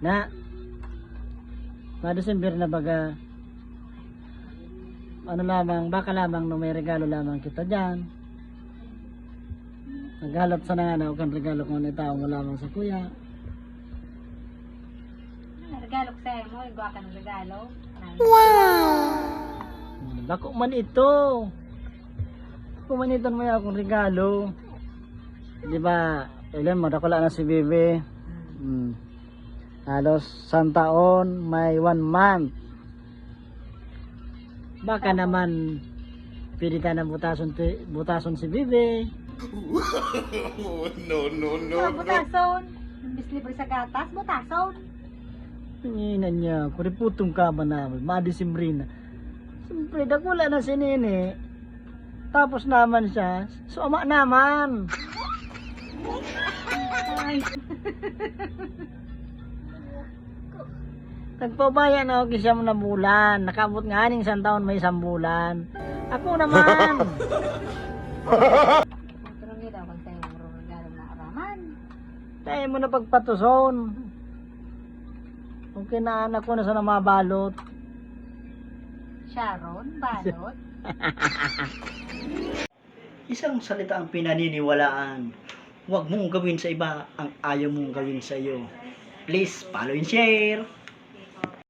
Na December na baga, ano lamang, baka lamang no may regalo lamang kita dyan. Naghalap sa nga na kung regalo ko na tao mo lamang sa kuya. Regalo ko sa'yo mo, igwa ka ng regalo. Bako man ito. Kumanitan mo yung akong regalo. Di ba, ilan mo, nakula na si Bebe. Halos isang taon, may 1 month. Baka naman, pili ka ng butason si Bebe. No. Butason. Imbis libre sa gatas, butason. Tinginan niya, kuriputong ka ba naman, madisimbre na. Siyempre, dakula na si Nene. Tapos naman siya, suma naman. Ay. Nagpabaya na ako kisya mo na bulan. Nakabot nga ning 1 taon may 1 bulan. Ako naman. Turong daw kung sa'yo ang regalo na araman. Tayo mo na pagpatuson. Kung kinaanak ko na sa namabalot. Sharon, balot. Isang salita ang pinaniniwalaan. Huwag mong gawin sa iba ang ayaw mong gawin sa iyo. Please follow and share.